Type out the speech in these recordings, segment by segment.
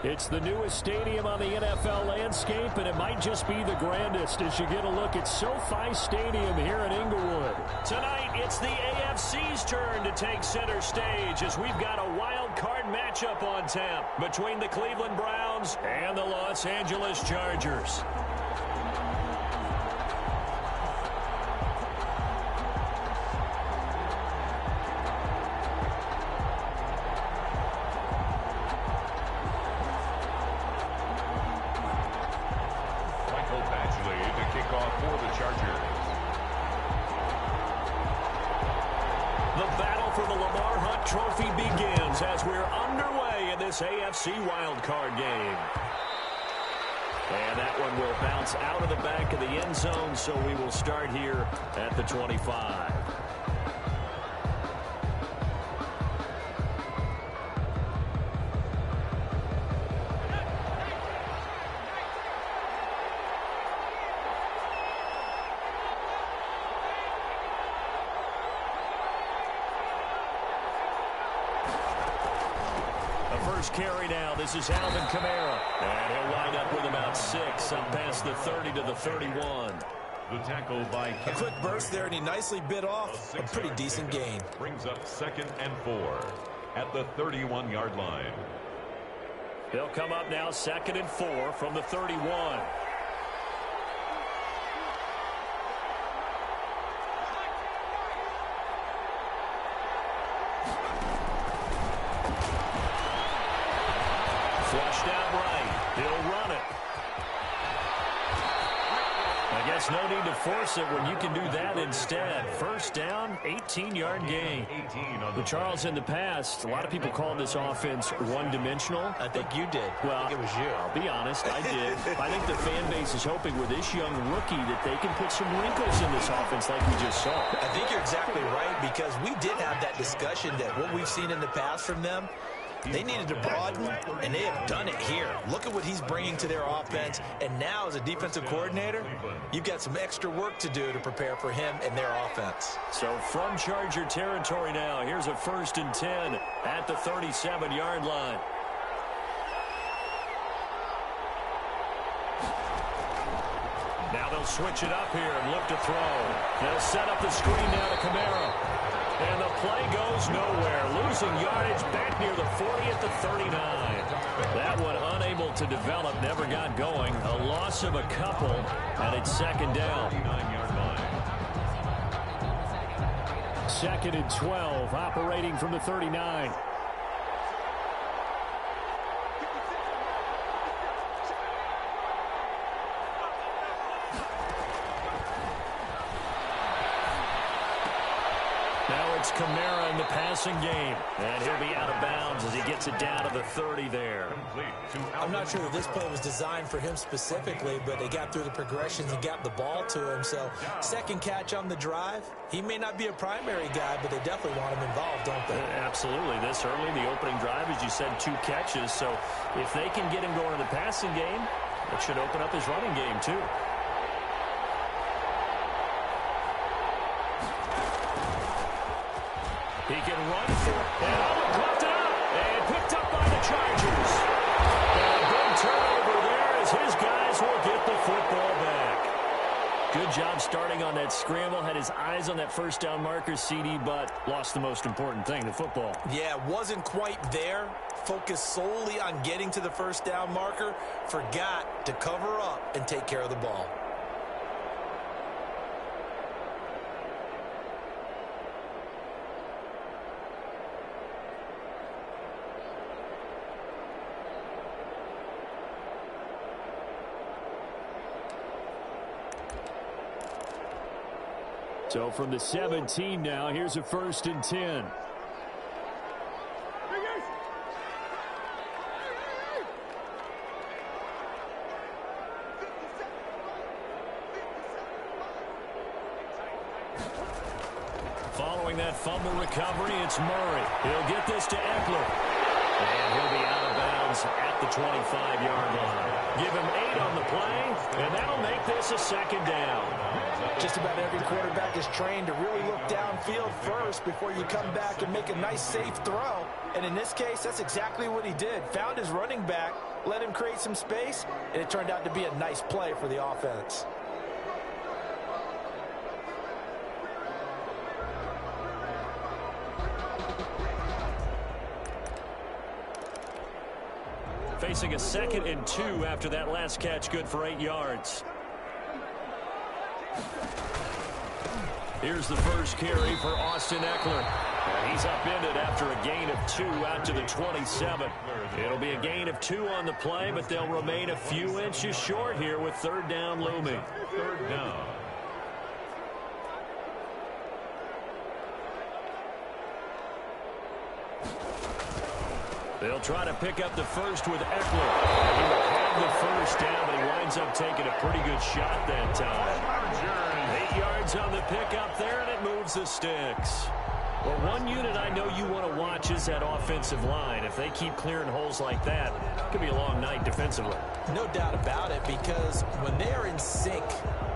It's the newest stadium on the NFL landscape, and it might just be the grandest as you get a look at SoFi Stadium here in Inglewood. Tonight, it's the AFC's turn to take center stage as we've got a wild card matchup on tap between the Cleveland Browns and the Los Angeles Chargers. AFC wildcard game. And that one will bounce out of the back of the end zone, so we will start here at the 25. Carry now. This is Alvin Kamara. And he'll wind up with about 6 up past the 30 to the 31. The tackle by a quick burst there, and he nicely bit off a pretty decent gain. Brings up 2nd and 4 at the 31-yard line. They'll come up now 2nd and 4 from the 31. Flushed out right. He'll run it. I guess no need to force it when you can do that instead. First down, 18-yard gain. But Charles, in the past, a lot of people called this offense one-dimensional. I think you did. Well, I think it was you. I'll be honest, I did. I think the fan base is hoping with this young rookie that they can put some wrinkles in this offense like we just saw. I think you're exactly right, because we did have that discussion that what we've seen in the past from them, they needed to broaden, and they have done it here. Look at what he's bringing to their offense, and now as a defensive coordinator, you've got some extra work to do to prepare for him and their offense. So from Charger territory now, here's a 1st and 10 at the 37-yard line. Now they'll switch it up here and look to throw. They'll set up the screen now to Kamara. And the play goes nowhere. Losing yardage back near the 40 at the 39. That one unable to develop, never got going. A loss of a couple, and it's 2nd down. 2nd and 12, operating from the 39. Kamara in the passing game, and he'll be out of bounds as he gets it down to the 30 there. I'm not sure that this play was designed for him specifically, but they got through the progressions and got the ball to him. So 2nd catch on the drive. He may not be a primary guy, but they definitely want him involved, don't they? Absolutely. This early, the opening drive, as you said, 2 catches. So if they can get him going in the passing game, it should open up his running game too. He can run for it. And caught it up. And picked up by the Chargers. And a big turnover there as his guys will get the football back. Good job starting on that scramble. Had his eyes on that first down marker, CD, but lost the most important thing, the football. Yeah, wasn't quite there. Focused solely on getting to the first down marker. Forgot to cover up and take care of the ball. So from the 17 now, here's a 1st and 10. Following that fumble recovery, it's Murray. He'll get this to Eckler. And he'll be out of bounds at the 25-yard line. Give him 8 on the play, and that'll make this a second down. Just about every quarterback is trained to really look downfield first before you come back and make a nice, safe throw. And in this case, that's exactly what he did. Found his running back, let him create some space, and it turned out to be a nice play for the offense. Facing a 2nd and 2 after that last catch, good for 8 yards. Here's the first carry for Austin Eckler. And he's upended after a gain of 2 out to the 27. It'll be a gain of 2 on the play, but they'll remain a few inches short here with 3rd down looming. 3rd down. They'll try to pick up the first with Eckler. He will have the first down, but he winds up taking a pretty good shot that time. 8 yards on the pickup there, and it moves the sticks. Well, one unit I know you want to watch is that offensive line. If they keep clearing holes like that, it could be a long night defensively. No doubt about it, because when they are in sync,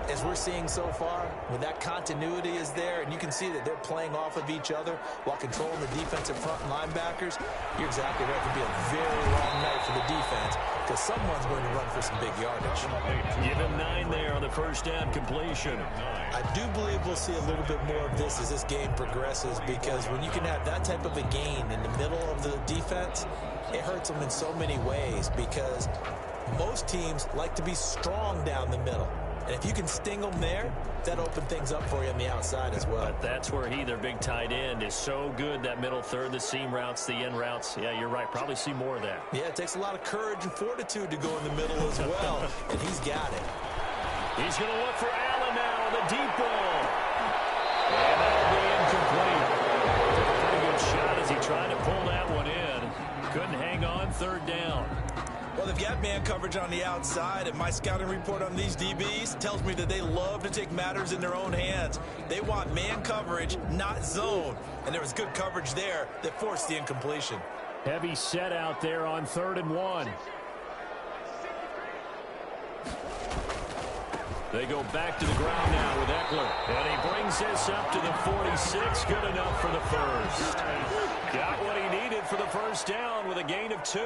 as we're seeing so far, when that continuity is there, and you can see that they're playing off of each other while controlling the defensive front linebackers, you're exactly right. It could be a very long night for the defense because someone's going to run for some big yardage. Give him 9 there on the first down completion. I do believe we'll see a little bit more of this as this game progresses, because when you can have that type of a gain in the middle of the defense, it hurts them in so many ways, because most teams like to be strong down the middle. And if you can sting them there, that opens things up for you on the outside as well. But that's where their big tight end, is so good, that middle third, the seam routes, the end routes. Yeah, you're right. Probably see more of that. Yeah, it takes a lot of courage and fortitude to go in the middle as well, and he's got it. He's going to look for Allen now on the deep ball. And that'll be incomplete. Took a pretty good shot as he tried to pull that one in. Couldn't hang on, 3rd down. Well, they've got man coverage on the outside, and my scouting report on these DBs tells me that they love to take matters in their own hands. They want man coverage, not zone. And there was good coverage there that forced the incompletion. Heavy set out there on 3rd and 1. They go back to the ground now with Eckler. And he brings this up to the 46. Good enough for the first. Got what he needed for the first down with a gain of 2.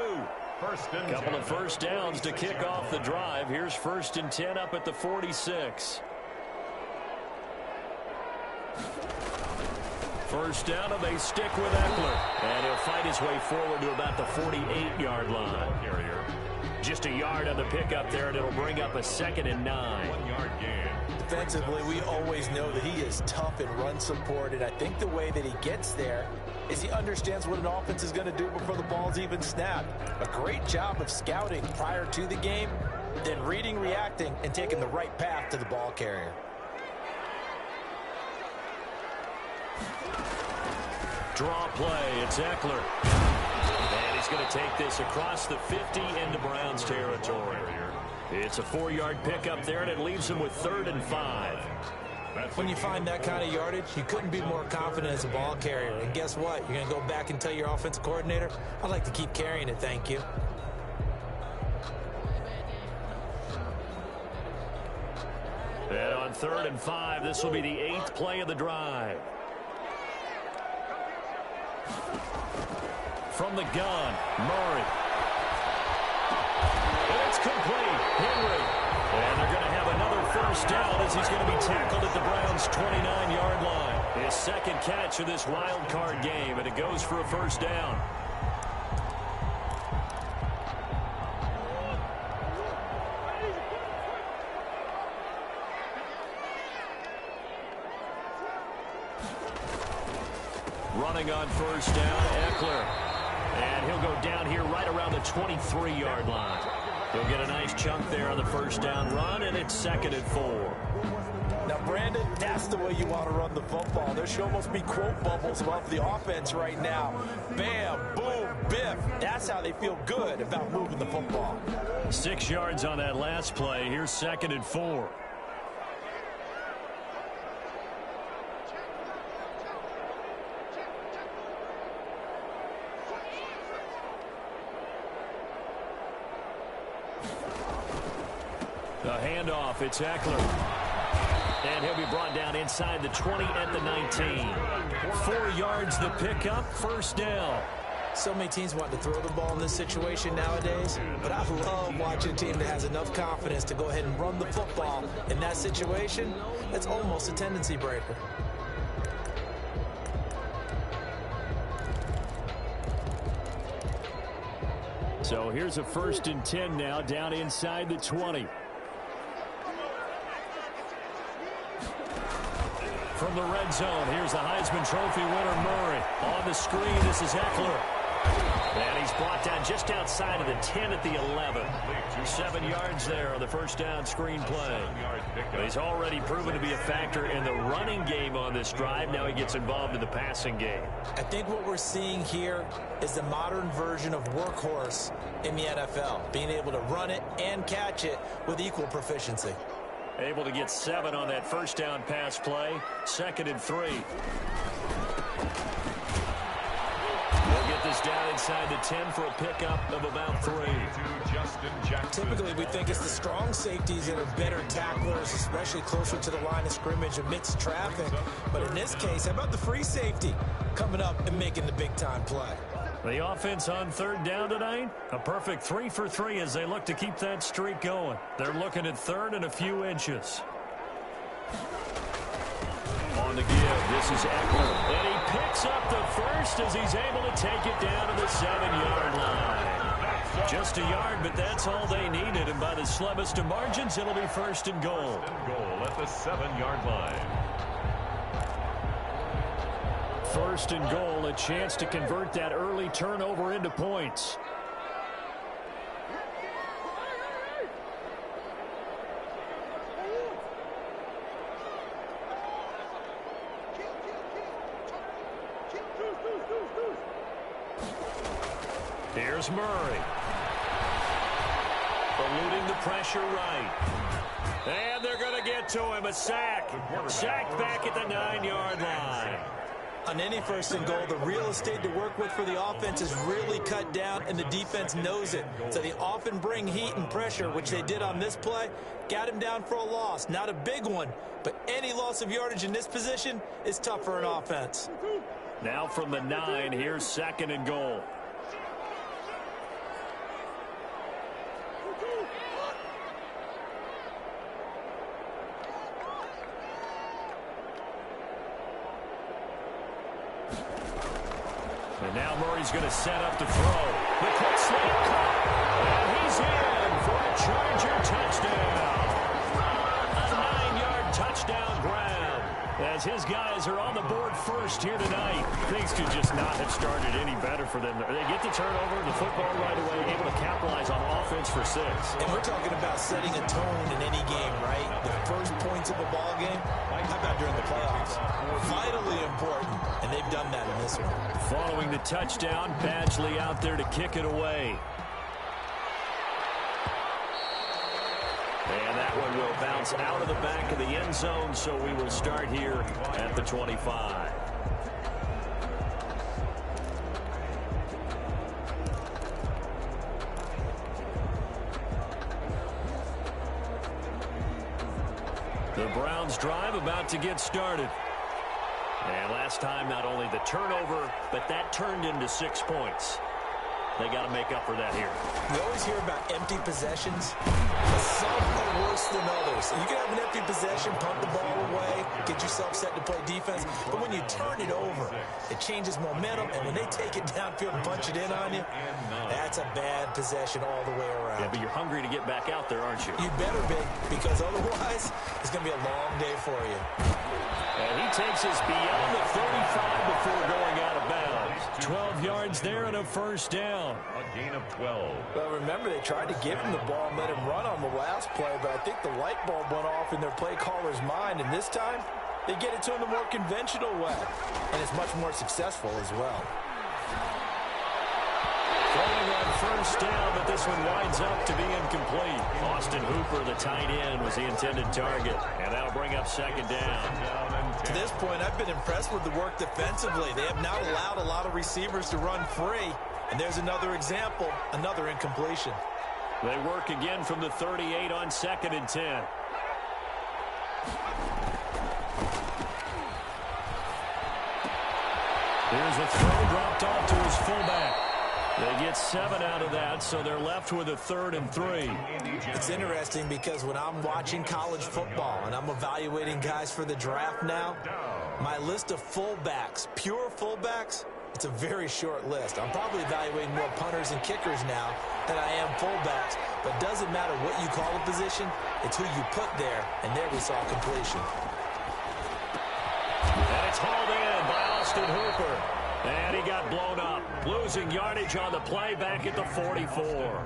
Couple of first downs to kick off the drive. Here's 1st and 10 up at the 46. First down, and they stick with Eckler. And he'll fight his way forward to about the 48-yard line. Just a yard on the pickup there, and it'll bring up a 2nd and 9. 1-yard gain. Defensively, we always know that he is tough in run support, and I think the way that he gets there is he understands what an offense is going to do before the ball's even snapped. A great job of scouting prior to the game, then reading, reacting, and taking the right path to the ball carrier. Draw play, it's Eckler. And he's going to take this across the 50 into Browns territory. It's a 4-yard pickup there, and it leaves him with 3rd and 5. When you find that kind of yardage, you couldn't be more confident as a ball carrier. And guess what? You're going to go back and tell your offensive coordinator, I'd like to keep carrying it, thank you. And on 3rd and 5, this will be the 8th play of the drive. From the gun, Murray. And it's complete. Henry. And they're going to have another first down as he's going to be tackled at the Browns' 29-yard line. His 2nd catch of this wild card game, and it goes for a first down. Running on first down, Eckler. And he'll go down here right around the 23-yard line. He'll get a nice chunk there on the first down run, and it's 2nd and 4. Now, Brandon, that's the way you want to run the football. There should almost be quote bubbles above the offense right now. Bam, boom, biff. That's how they feel good about moving the football. 6 yards on that last play. Here's 2nd and 4. The handoff, it's Eckler. And he'll be brought down inside the 20 at the 19. 4 yards the pickup, first down. So many teams want to throw the ball in this situation nowadays, but I love watching a team that has enough confidence to go ahead and run the football. In that situation, that's almost a tendency breaker. So here's a 1st and 10 now, down inside the 20. From the red zone, here's the Heisman Trophy winner, Murray. On the screen, this is Eckler. And he's brought down just outside of the 10 at the 11. 7 yards there on the first down screen play. But he's already proven to be a factor in the running game on this drive. Now he gets involved in the passing game. I think what we're seeing here is the modern version of workhorse in the NFL, being able to run it and catch it with equal proficiency. Able to get 7 on that first down pass play. 2nd and 3. They'll get this down inside the 10 for a pickup of about 3. Typically, we think it's the strong safeties that are better tacklers, especially closer to the line of scrimmage amidst traffic. But in this case, how about the free safety coming up and making the big-time play? The offense on 3rd down tonight, a perfect 3 for 3 as they look to keep that streak going. They're looking at 3rd and a few inches. On the give, this is Eckler. And he picks up the first as he's able to take it down to the 7-yard line. Just a yard, but that's all they needed. And by the slimmest of margins, it'll be 1st and goal. Goal at the 7-yard line. 1st and goal, a chance to convert that early turnover into points. Here's Murray. Eluding the pressure right. And they're going to get to him. A sack. Sacked back at the 9-yard line. On any 1st and goal, the real estate to work with for the offense is really cut down, and the defense knows it. So they often bring heat and pressure, which they did on this play. Got him down for a loss. Not a big one, but any loss of yardage in this position is tough for an offense. Now from the 9, here's 2nd and goal. And now Murray's going to set up to throw. The quick slant caught. And he's in for a Charger touchdown. A 9-yard touchdown grab. As his guys are on the board first here tonight. Things could just not have started any better for them. They get the turnover, the football right away, able to capitalize on offense for 6. And we're talking about setting a tone in any game, right? The first points of a ball game, how about during the playoffs? Vitally important, and they've done that in this one. Following the touchdown, Badgley out there to kick it away. And that one will bounce out of the back of the end zone, so we will start here at the 25. The Browns drive about to get started. And last time, not only the turnover, but that turned into 6 points. They got to make up for that here. We always hear about empty possessions, but some are worse than others. You can have an empty possession, punt the ball away, get yourself set to play defense, but when you turn it over, it changes momentum, and when they take it downfield and punch it in on you, that's a bad possession all the way around. Yeah, but you're hungry to get back out there, aren't you? You better be, because otherwise, it's going to be a long day for you. And he takes us beyond the 35 before going out of bounds. 12 yards there and a first down. A gain of 12. Well, remember, they tried to give him the ball and let him run on the last play, but I think the light bulb went off in their play caller's mind, and this time, they get it to him the more conventional way, and it's much more successful as well. Throwing on first down, but this one winds up to be incomplete. Austin Hooper, the tight end, was the intended target, and that'll bring up 2nd down. To this point, I've been impressed with the work defensively. They have not allowed a lot of receivers to run free, and there's another example, another incompletion. They work again from the 38 on 2nd and 10. Here's a throw dropped off to his fullback. They get 7 out of that, so they're left with a 3rd and 3. It's interesting because when I'm watching college football and I'm evaluating guys for the draft now, my list of fullbacks, pure fullbacks, it's a very short list. I'm probably evaluating more punters and kickers now than I am fullbacks, but it doesn't matter what you call a position, it's who you put there, and there we saw completion. And it's hauled in by Austin Hooper. And he got blown up, losing yardage on the play back at the 44.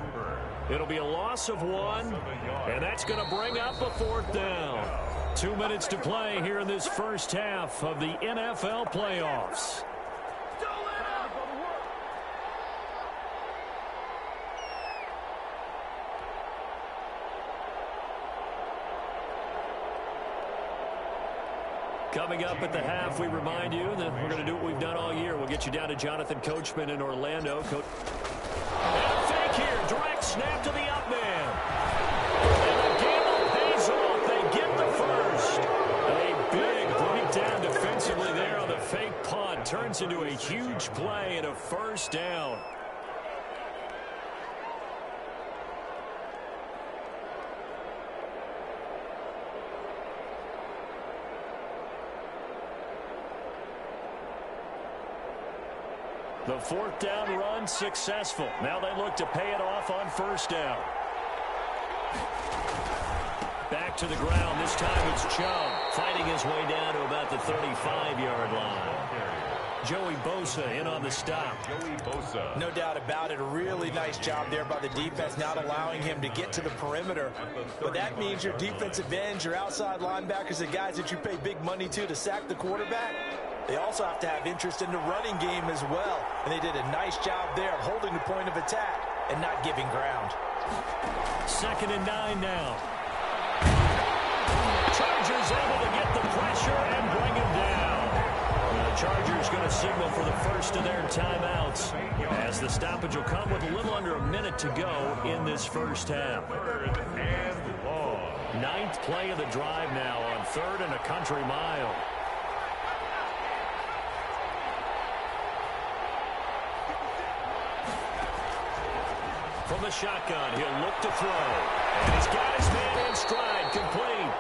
It'll be a loss of 1, and that's going to bring up a 4th down. 2 minutes to play here in this first half of the NFL playoffs. Coming up at the half, we remind you that we're going to do what we've done all year. We'll get you down to Jonathan Coachman in Orlando. And a fake here. Direct snap to the up man. And the gamble pays off. They get the first. A big breakdown defensively there on the fake punt. Turns into a huge play and a 1st down. The 4th down run successful. Now they look to pay it off on 1st down. Back to the ground. This time it's Chubb fighting his way down to about the 35-yard line. Joey Bosa in on the stop. No doubt about it. A really nice job there by the defense, not allowing him to get to the perimeter. But that means your defensive ends, your outside linebackers, the guys that you pay big money to sack the quarterback, they also have to have interest in the running game as well. And they did a nice job there of holding the point of attack and not giving ground. 2nd and 9 now. Chargers able to get the pressure and bring him down. The Chargers going to signal for the first of their timeouts as the stoppage will come with a little under a minute to go in this first half. 9th play of the drive now on 3rd and a country mile. From the shotgun, he'll look to throw. And he's got his man in stride, complete.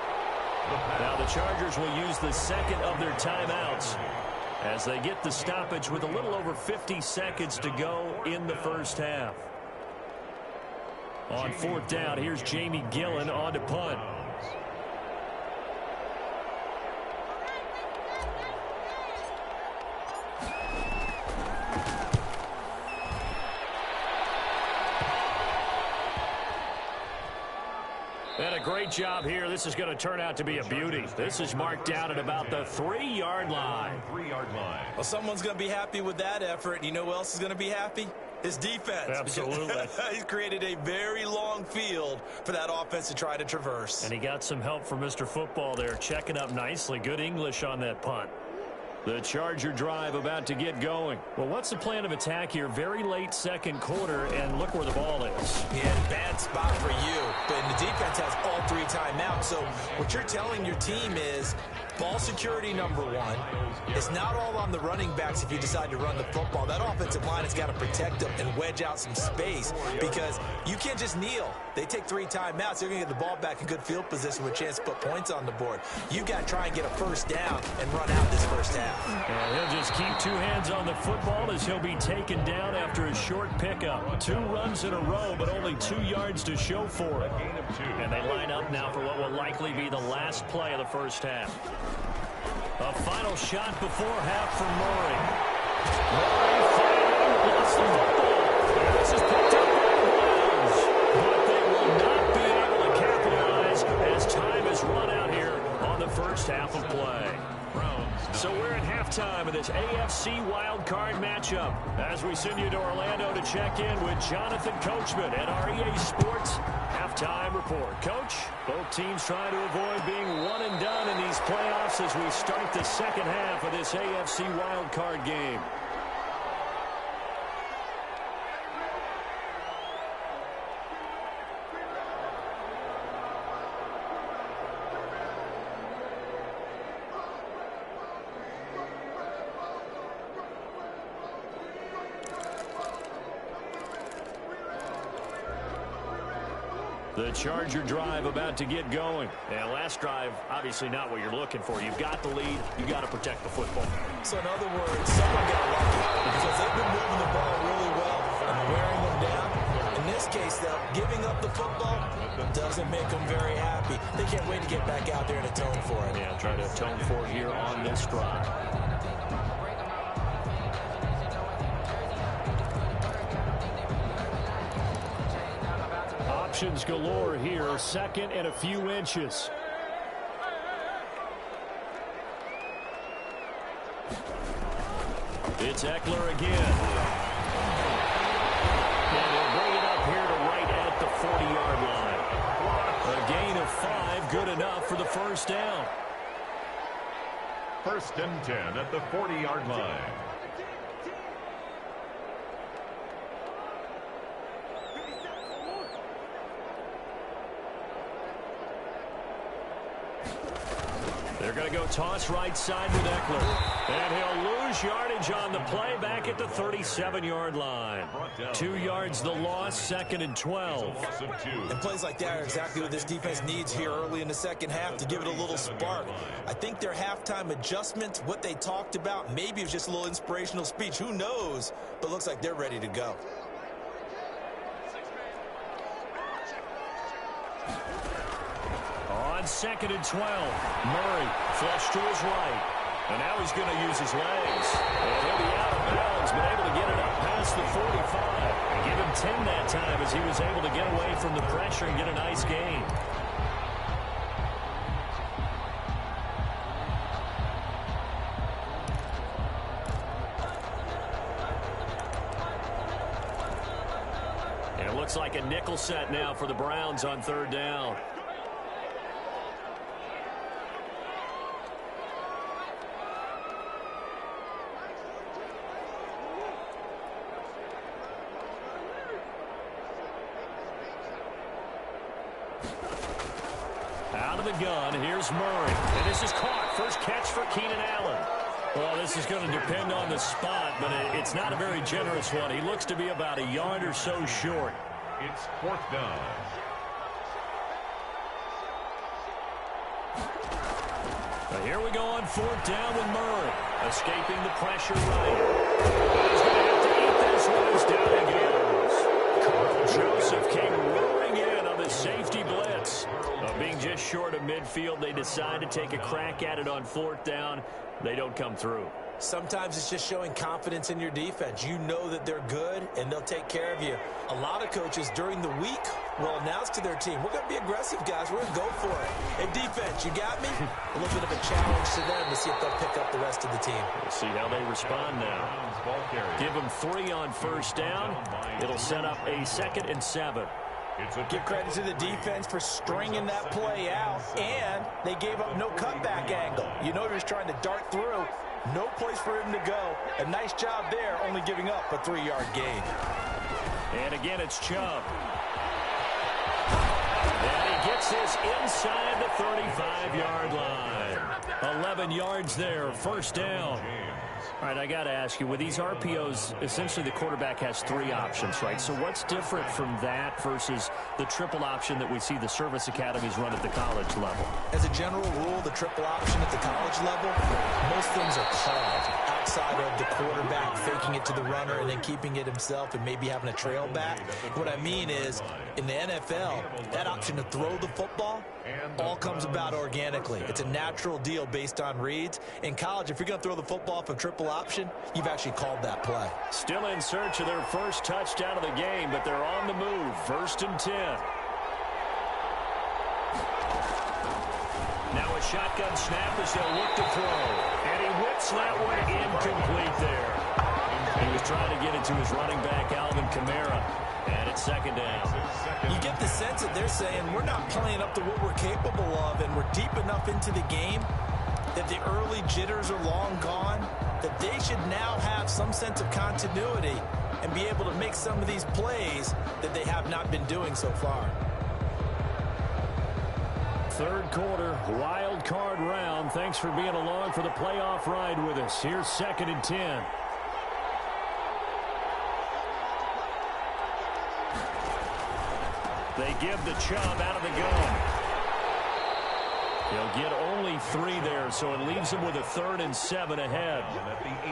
Now the Chargers will use the 2nd of their timeouts as they get the stoppage with a little over 50 seconds to go in the first half. On 4th down, here's Jamie Gillen on to punt. And a great job here. This is going to turn out to be a beauty. This is marked down at about the 3-yard line. Well, someone's going to be happy with that effort. You know who else is going to be happy? His defense. Absolutely. He's created a very long field for that offense to try to traverse. And he got some help from Mr. Football there, checking up nicely. Good English on that punt. The Charger drive about to get going. Well, what's the plan of attack here? Very late 2nd quarter, and look where the ball is. Yeah, bad spot for you. But the defense has all 3 timeouts. So what you're telling your team is ball security number 1. It's not all on the running backs if you decide to run the football. That offensive line has got to protect them and wedge out some space because you can't just kneel. They take 3 timeouts. They're going to get the ball back in good field position with a chance to put points on the board. You've got to try and get a 1st down and run out this first half. And he'll just keep 2 hands on the football as he'll be taken down after a short pickup. 2 runs in a row, but only 2 yards to show for it. And they line up now for what will likely be the last play of the first half. A final shot before half from Murray. Murray firing, lost the football. This is picked up by the Browns. But they will not be able to capitalize as time has run out here on the first half of play. So we're at halftime of this AFC Wildcard matchup as we send you to Orlando to check in with Jonathan Coachman at our EA Sports Halftime Report. Coach, both teams trying to avoid being one and done in these playoffs as we start the second half of this AFC Wildcard game. The Charger drive about to get going. Yeah, last drive, obviously not what you're looking for. You've got the lead. You've got to protect the football. So in other words, someone got lucky because they've been moving the ball really well and wearing them down. In this case, though, giving up the football doesn't make them very happy. They can't wait to get back out there and atone for it. Yeah, try to atone for it here on this drive. Options galore here. Second and a few inches. It's Eckler again. And they'll bring it up here to right at the 40-yard line. A gain of 5, good enough for the first down. 1st and 10 at the 40-yard line. They're going to go toss right side with Eckler. And he'll lose yardage on the play back at the 37-yard line. 2 yards the loss, 2nd and 12. And plays like that are exactly what this defense needs here early in the second half to give it a little spark. I think their halftime adjustments, what they talked about, maybe it was just a little inspirational speech. Who knows? But looks like they're ready to go. On 2nd and 12, Murray flush to his right. And now he's going to use his legs. And he'll be out of bounds, but able to get it up past the 45. And give him 10 that time as he was able to get away from the pressure and get a nice gain. And it looks like a nickel set now for the Browns on 3rd down. Out of the gun, here's Murray. And this is caught. First catch for Keenan Allen. Well, this is going to depend on the spot, but it's not a very generous one. He looks to be about a yard or so short. It's 4th down. Now here we go on 4th down with Murray. Escaping the pressure right. He's going to have to eat this one as down he goes. Carl Joseph came roaring in on the safety blitz. Being just short of midfield, they decide to take a crack at it on 4th down. They don't come through. Sometimes it's just showing confidence in your defense. You know that they're good, and they'll take care of you. A lot of coaches during the week will announce to their team, we're going to be aggressive, guys. We're going to go for it. Hey, defense, you got me? A little bit of a challenge to them to see if they'll pick up the rest of the team. We'll see how they respond now. Give them 3 on 1st down. It'll set up a 2nd and 7. Give credit to the defense for stringing that play out, and they gave up no cutback angle. You know, they're just trying to dart through. No place for him to go. A nice job there, only giving up a 3-yard gain. And again, it's Chubb. And he gets this inside the 35-yard line. 11 yards there, 1st down. All right, I got to ask you, with these RPOs, essentially the quarterback has 3 options, right? So what's different from that versus the triple option that we see the service academies run at the college level? As a general rule, the triple option at the college level, most things are called outside of the quarterback faking it to the runner and then keeping it himself and maybe having a trail back. What I mean is, in the NFL, that option to throw the football all comes about organically. It's a natural deal based on reads. In college, if you're going to throw the football from triple option, you've actually called that play. Still in search of their first touchdown of the game, but they're on the move. 1st and 10. Now a shotgun snap as they'll look to throw. And he whips that one incomplete there. He was trying to get it to his running back, Alvin Kamara. And it's 2nd down. You get the sense that they're saying we're not playing up to what we're capable of, and we're deep enough into the game that the early jitters are long gone, that they should now have some sense of continuity and be able to make some of these plays that they have not been doing so far. 3rd quarter, wild card round. Thanks for being along for the playoff ride with us. Here's 2nd and 10. They give the Chubb out of the gun. He'll get only 3 there, so it leaves him with a 3rd and 7 ahead.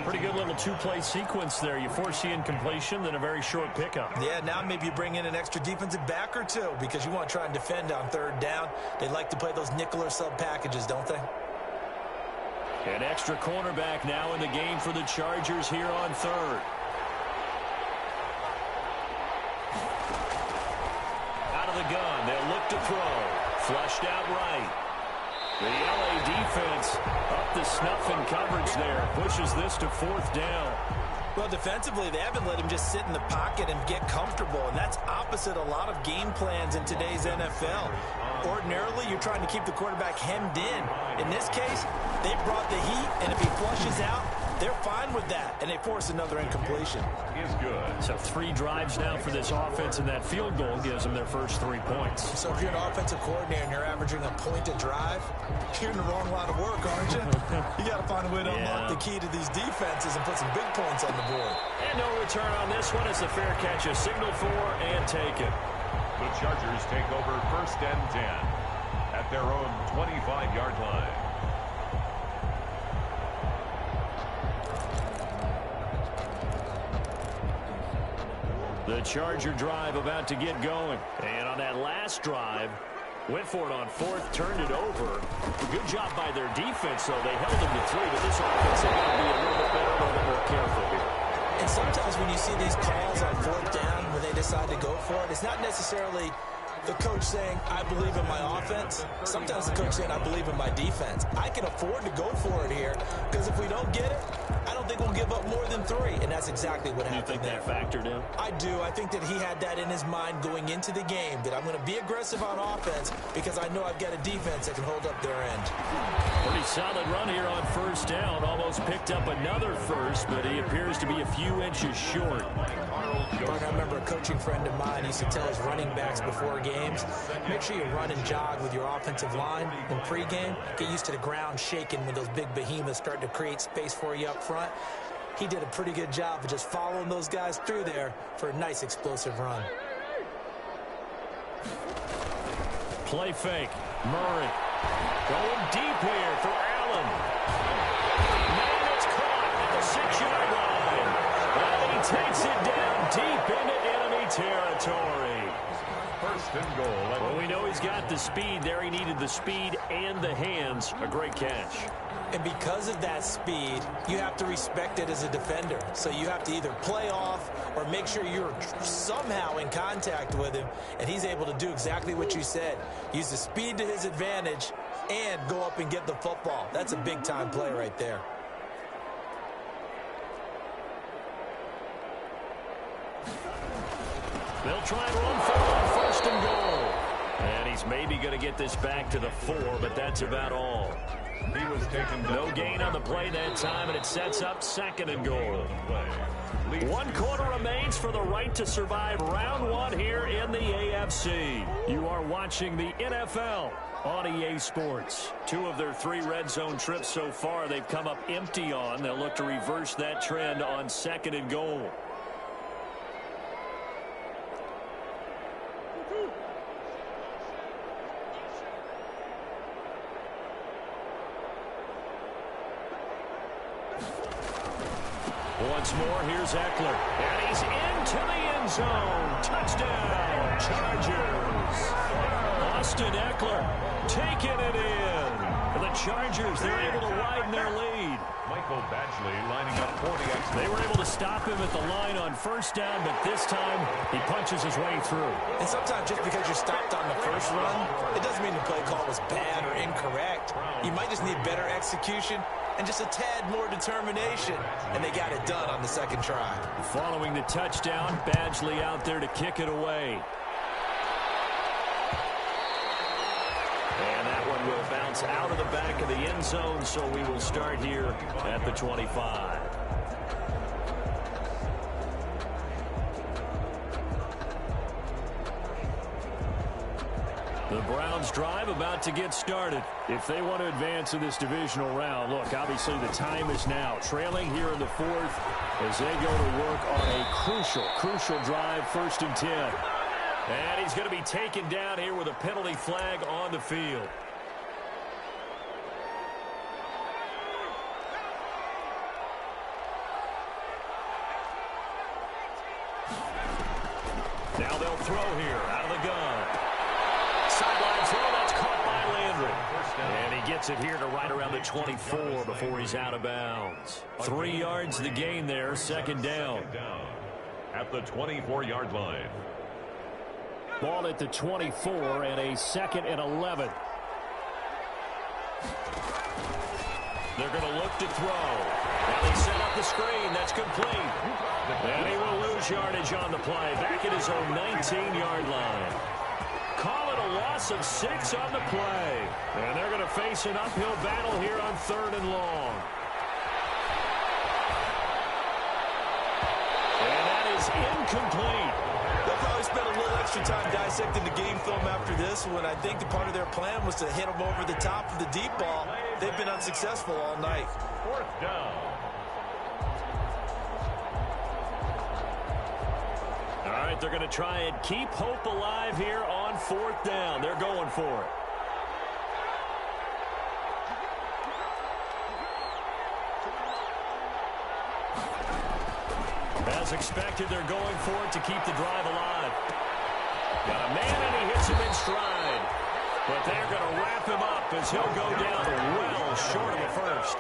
Pretty good little 2-play sequence there. You force the incompletion, then a very short pickup. Yeah, now maybe you bring in an extra defensive back or 2 because you want to try and defend on 3rd down. They like to play those nickel or sub packages, don't they? An extra cornerback now in the game for the Chargers here on 3rd. Out of the gun, they'll look to throw. Flushed out right. The LA defense up to snuff in coverage there. Pushes this to 4th down. Well, defensively, they haven't let him just sit in the pocket and get comfortable, and that's opposite a lot of game plans in today's NFL. Ordinarily, you're trying to keep the quarterback hemmed in. In this case, they brought the heat, and if he flushes out, they're fine with that, and they force another incompletion. Is good. So 3 drives now for this offense, and that field goal gives them their first 3 points. So if you're an offensive coordinator and you're averaging a point a drive, you're in the wrong line of work, aren't you? You got to find a way to unlock the key to these defenses and put some big points on the board. And no return on this one as the fair catch is signaled for and taken. The Chargers take over 1st and 10 at their own 25-yard line. The Charger drive about to get going. And on that last drive, went for it on 4th, turned it over. Good job by their defense, though. They held them to 3, but this offense is going to be a little bit better, a little bit more careful here. And sometimes when you see these calls on 4th down, when they decide to go for it, it's not necessarily the coach saying, I believe in my offense. Sometimes the coach saying, I believe in my defense. I can afford to go for it here because if we don't get it, I don't think we'll give up more than 3. And that's exactly what happened there. You think that factored in? I do. I think that he had that in his mind going into the game, that I'm going to be aggressive on offense because I know I've got a defense that can hold up their end. Pretty solid run here on 1st down. Almost picked up another first, but he appears to be a few inches short. I remember a coaching friend of mine used to tell his running backs before games, make sure you run and jog with your offensive line in pregame. Get used to the ground shaking when those big behemoths start to create space for you up front. He did a pretty good job of just following those guys through there for a nice explosive run. Play fake. Murray going deep here for Allen. Man, it's caught at the 6-yard line. And he takes it down deep into enemy territory. 1st and goal. Well, we know he's got the speed there. He needed the speed and the hands. A great catch. And because of that speed, you have to respect it as a defender. So you have to either play off or make sure you're somehow in contact with him. And he's able to do exactly what you said. Use the speed to his advantage and go up and get the football. That's a big-time play right there. They'll try and run for it on 1st and goal. And he's maybe going to get this back to the 4, but that's about all. He was taken no gain on the play that time, and it sets up 2nd and goal. 1 quarter remains for the right to survive round 1 here in the AFC. You are watching the NFL on EA Sports. 2 of their 3 red zone trips so far they've come up empty on. They'll look to reverse that trend on 2nd and goal. Once more, here's Eckler. And he's into the end zone. Touchdown, Chargers. Austin Eckler taking it in. And the Chargers, they're able to widen their lead. Michael Badgley lining up for the extra. They were able to stop him at the line on 1st down, but this time he punches his way through. And sometimes just because you're stopped on the first run, it doesn't mean the play call was bad or incorrect. You might just need better execution and just a tad more determination, and they got it done on the 2nd try. Following the touchdown, Badgley out there to kick it away. And that one will bounce out of the back of the end zone, so we will start here at the 25. The Browns drive about to get started. If they want to advance in this divisional round, look, obviously the time is now. Trailing here in the 4th as they go to work on a crucial drive, 1st and 10. And he's going to be taken down here with a penalty flag on the field. Now they'll throw here out of the gun. Sideline throw, that's caught by Landry. And he gets it here to right around the 24 before he's out of bounds. 3 yards the gain there, second down. At the 24-yard line. Ball at the 24 and a 2nd and 11. They're going to look to throw. Now they set up the screen. That's complete. And he will lose yardage on the play. Back at his own 19-yard line. Call it a loss of 6 on the play. And they're going to face an uphill battle here on 3rd and long. And that is incomplete. They'll probably spend a little extra time dissecting the game film after this one. I think the part of their plan was to hit them over the top of the deep ball. They've been unsuccessful all night. 4th down. All right, they're going to try and keep hope alive here on 4th down. They're going for it. As expected, they're going for it to keep the drive alive. Got a man, and he hits him in stride. But they're going to wrap him up as he'll go down well short of the first.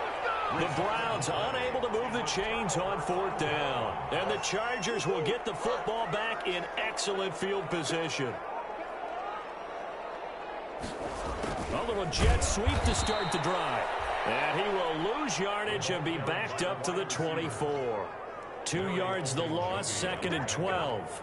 The Browns unable to move the chains on 4th down. And the Chargers will get the football back in excellent field position. A little jet sweep to start the drive. And he will lose yardage and be backed up to the 24. 2 yards the loss, 2nd and 12.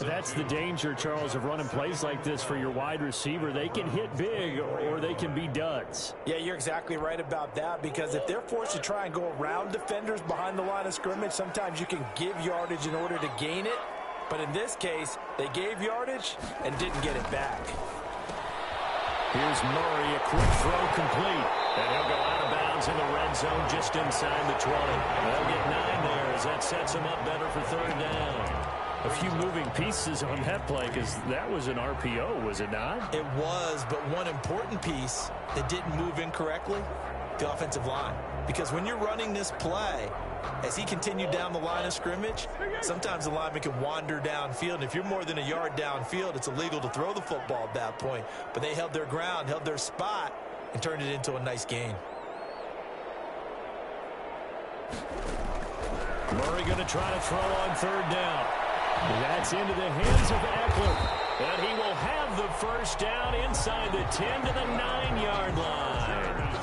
That's the danger, Charles, of running plays like this for your wide receiver. They can hit big or they can be duds. Yeah, you're exactly right about that, because if they're forced to try and go around defenders behind the line of scrimmage, sometimes you can give yardage in order to gain it. But in this case, they gave yardage and didn't get it back. Here's Murray, a quick throw complete. And he'll go out of bounds in the red zone just inside the 20. They'll get 9 there as that sets him up better for 3rd down. A few moving pieces on that play, because that was an RPO, was it not? It was, but one important piece that didn't move incorrectly, the offensive line. Because when you're running this play, as he continued down the line of scrimmage, sometimes the lineman can wander downfield. And if you're more than a yard downfield, it's illegal to throw the football at that point. But they held their ground, held their spot, and turned it into a nice gain. Murray going to try to throw on 3rd down. That's into the hands of Eckler. And he will have the first down inside the 10 to the 9-yard line.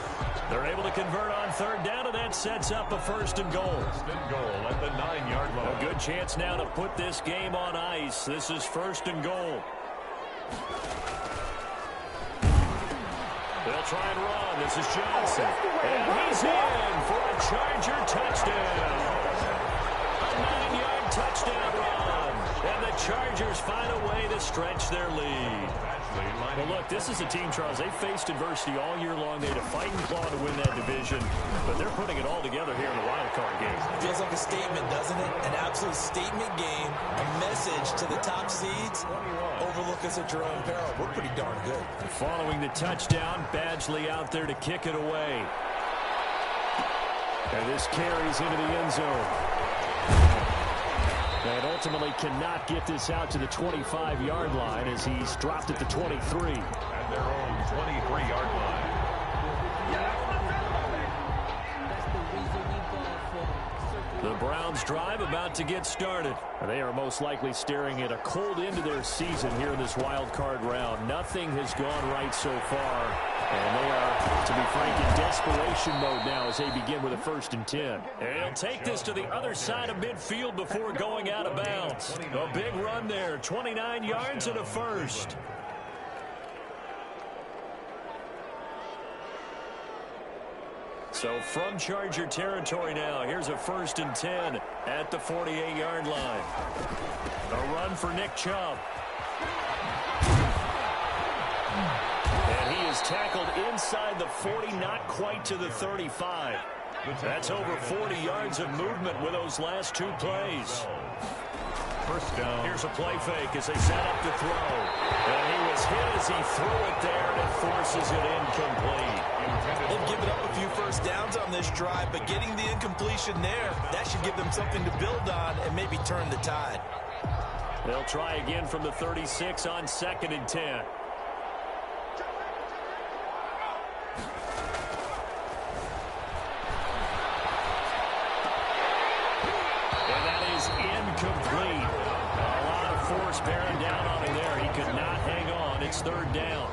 They're able to convert on 3rd down, and that sets up a 1st and goal. 1st and goal at the 9-yard line. A good chance now to put this game on ice. This is 1st and goal. They'll try and run. This is Johnson. And he's in for a Charger touchdown. A 9-yard touchdown run. And the Chargers find a way to stretch their lead. Well, look, this is a team, Charles. They faced adversity all year long. They had to fight and claw to win that division. But they're putting it all together here in the Wildcard game. Feels like a statement, doesn't it? An absolute statement game. A message to the top seeds. Overlook us at your own peril. We're pretty darn good. Following the touchdown, Badgley out there to kick it away. And this carries into the end zone. And ultimately cannot get this out to the 25-yard line as he's dropped at the 23. At their own 23-yard line. The Browns drive about to get started. They are most likely staring at a cold end to their season here in this wild card round. Nothing has gone right so far. And they are, to be frank, in desperation mode now as they begin with a 1st and 10. And he'll take this to the other side of midfield before going out of bounds. A big run there, 29 yards and a 1st. So from Charger territory now, here's a 1st and 10 at the 48-yard line. A run for Nick Chubb. And he is tackled inside the 40, not quite to the 35. That's over 40 yards of movement with those last 2 plays. first down. Here's a play fake as they set up to throw. And he was hit as he threw it there, and it forces it incomplete. They've given up a few first downs on this drive, but getting the incompletion there, that should give them something to build on and maybe turn the tide. They'll try again from the 36 on 2nd and 10. And that is incomplete. A lot of force bearing down on him there. He could not hang on. It's 3rd down.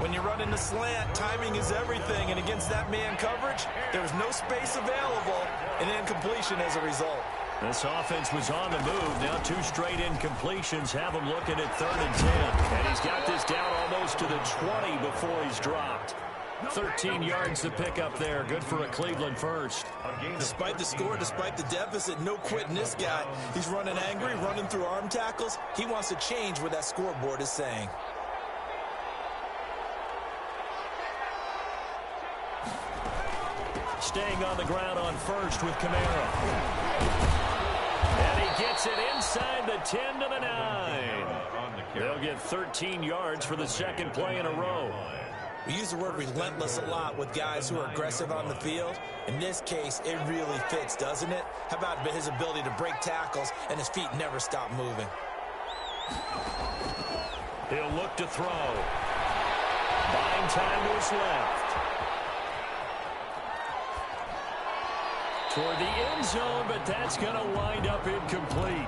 When you run in the slant, timing is everything, and against that man coverage, there's no space available, and incompletion as a result. This offense was on the move. Now 2 straight incompletions have him looking at 3rd and 10. And he's got this down almost to the 20 before he's dropped. 13 yards to pick up there. Good for a Cleveland first. Despite the score, despite the deficit, no quitting this guy. He's running angry, running through arm tackles. He wants to change what that scoreboard is saying. Staying on the ground on first with Kamara. And he gets it inside the 10 to the 9. They'll get 13 yards for the 2nd play in a row. We use the word relentless a lot with guys who are aggressive on the field. In this case, it really fits, doesn't it? How about his ability to break tackles and his feet never stop moving? He'll look to throw. Buying time to his left. Toward the end zone, but that's going to wind up incomplete.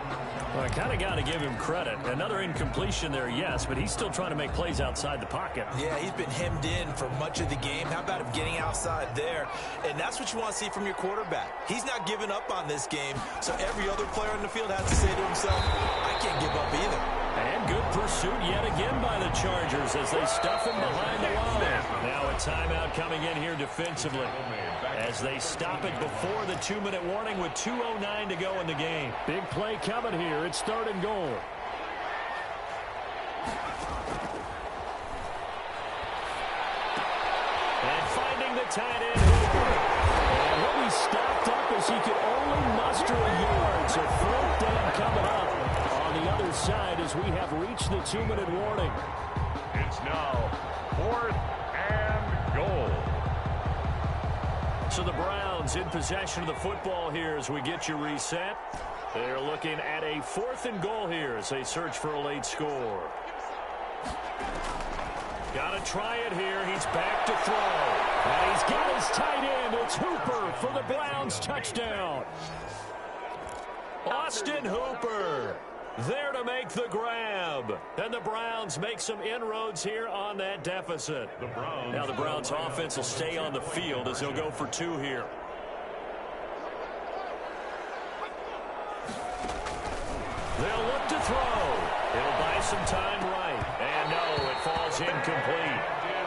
Well, I kind of got to give him credit. Another incompletion there, yes, but he's still trying to make plays outside the pocket. Yeah, he's been hemmed in for much of the game. How about him getting outside there? And that's what you want to see from your quarterback. He's not giving up on this game, so every other player on the field has to say to himself, I can't give up either. And good pursuit yet again by the Chargers as they stuff him behind the line. Now a timeout coming in here defensively as they stop it before the 2-minute warning with 2:09 to go in the game. Big play coming here. It's 3rd and goal. And finding the tight end, Hooper. And he'll be stopped up as he could only muster a yard. So 4th down coming up on the other side as we have reached the 2-minute warning. It's now 4th and goal. So the Browns in possession of the football here as we get you reset. They're looking at a 4th and goal here as they search for a late score. Got to try it here. He's back to throw. And he's got his tight end. It's Hooper for the Browns touchdown. Austin Hooper there to make the grab. And the Browns make some inroads here on that deficit. Now the Browns offense will stay on the field as they'll go for 2 here. They'll look to throw. It'll buy some time right. And no, it falls incomplete.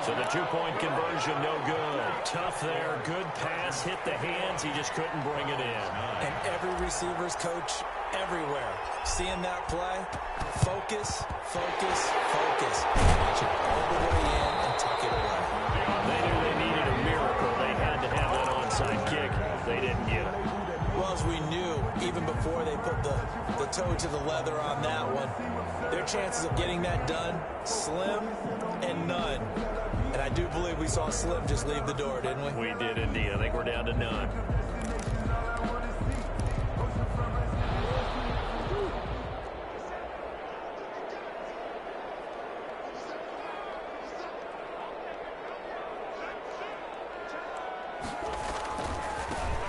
So the 2-point conversion, no good. Tough there. Good pass. Hit the hands. He just couldn't bring it in. And every receiver's coach everywhere. Seeing that play, focus, focus, focus. Watch it all the way in and tuck it away. They knew they needed a miracle. They had to have that onside kick. They didn't get it. Well, as we knew, even before they put the toe to the leather on that one, their chances of getting that done, slim and none. And I do believe we saw Slim just leave the door, didn't we? We did indeed. I think we're down to none.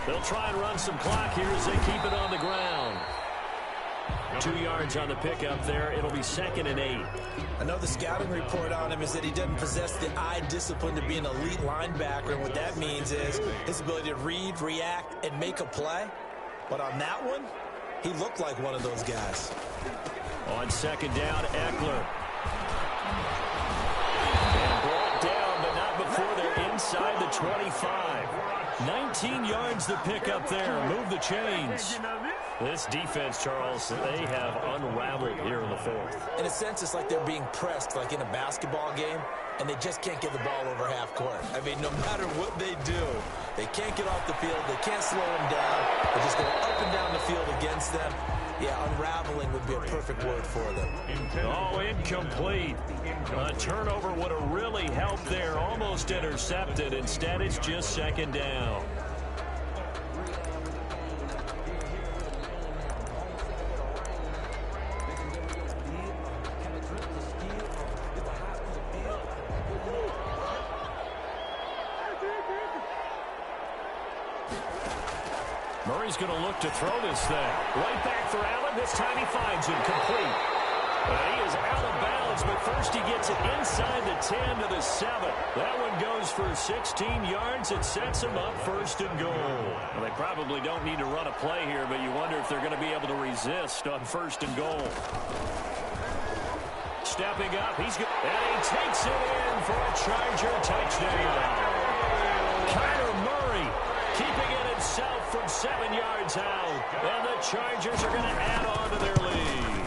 They'll try and run some clock here as they keep it on the ground. 2 yards on the pickup there. It'll be 2nd and 8. I know the scouting report on him is that he doesn't possess the eye discipline to be an elite linebacker. And what that means is his ability to read, react, and make a play. But on that one, he looked like one of those guys. On 2nd down, Eckler. And brought down, but not before they're inside the 25. 19 yards to pick up there. Move the chains. This defense, Charles, they have unraveled here in the 4th. In a sense, it's like they're being pressed like in a basketball game, and they just can't get the ball over half court. I mean, no matter what they do, they can't get off the field. They can't slow them down. They just go up and down the field against them. Yeah, unraveling would be a perfect word for them. Oh, incomplete. A turnover would have really helped there. Almost intercepted. Instead, it's just second down. Murray's going to look to throw this thing. Right back for Allen. This time he finds it complete. He is out of bounds, but first he gets it inside the 10 to the 7. That one goes for 16 yards. It sets him up first and goal. Well, they probably don't need to run a play here, but you wonder if they're going to be able to resist on first and goal. Stepping up, and he takes it in for a Charger touchdown. Kyler Murray keeping it himself from 7 yards out. And the Chargers are going to add on to their lead.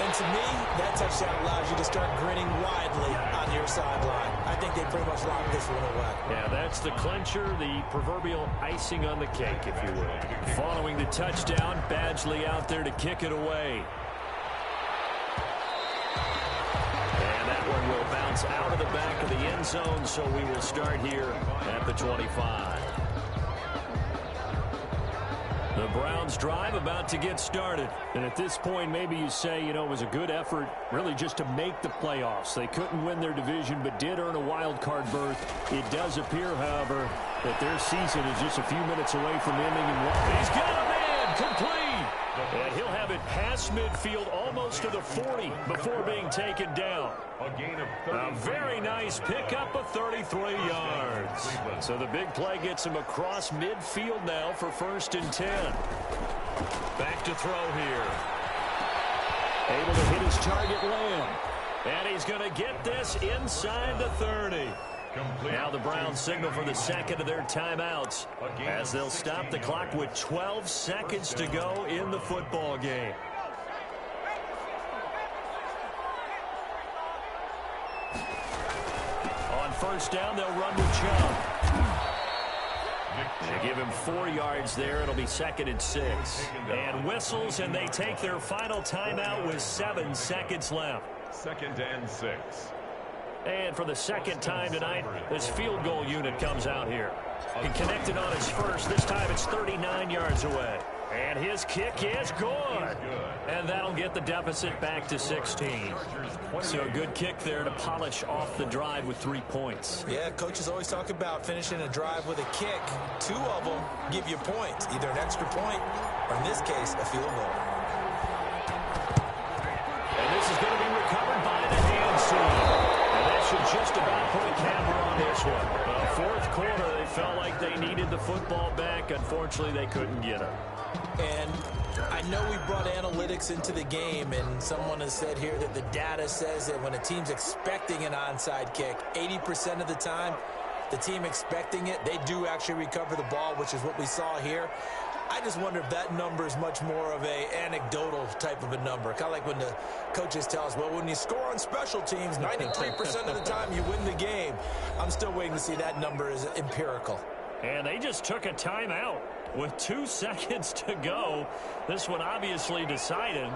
And to me, that touchdown allows you to start grinning widely on your sideline. I think they pretty much locked this one away. Yeah, that's the clincher, the proverbial icing on the cake, if you will. Following the touchdown, Badgley out there to kick it away. And that one will bounce out of the back of the end zone, so we will start here at the 25. The Browns drive about to get started. And at this point, maybe you say, you know, it was a good effort really just to make the playoffs. They couldn't win their division but did earn a wild card berth. It does appear, however, that their season is just a few minutes away from ending in one. He's got a man complete. And he'll have it past midfield almost to the 40 before being taken down. A very nice pickup of 33 yards. So the big play gets him across midfield now for first and 10. Back to throw here. Able to hit his target, Lamb. And he's going to get this inside the 30. Now the Browns signal for the second of their timeouts as they'll stop the clock with 12 seconds to go in the football game. On first down, they'll run with Chubb. They give him 4 yards there. It'll be second and 6. And whistles, and they take their final timeout with 7 seconds left. Second and 6. And for the second time tonight, this field goal unit comes out here. He connected on his first. This time it's 39 yards away. And his kick is good. And that'll get the deficit back to 16. So a good kick there to polish off the drive with 3 points. Yeah, coaches always talk about finishing a drive with a kick. 2 of them give you points, either an extra point or, in this case, a field goal. And this is going to be recovered by the hand seam. Should just about put a camera on this one. Fourth quarter, they felt like they needed the football back. Unfortunately, they couldn't get it. And I know we brought analytics into the game, and someone has said here that the data says that when a team's expecting an onside kick, 80% of the time, the team expecting it, they do actually recover the ball, which is what we saw here. I just wonder if that number is much more of a anecdotal type of a number. Kind of like when the coaches tell us, well, when you score on special teams, 93% of the time you win the game. I'm still waiting to see that number is empirical. And they just took a timeout with 2 seconds to go. This one obviously decided.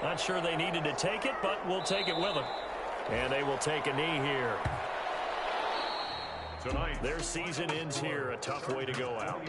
Not sure they needed to take it, but we'll take it with them. And they will take a knee here. Tonight, their season ends here. A tough way to go out.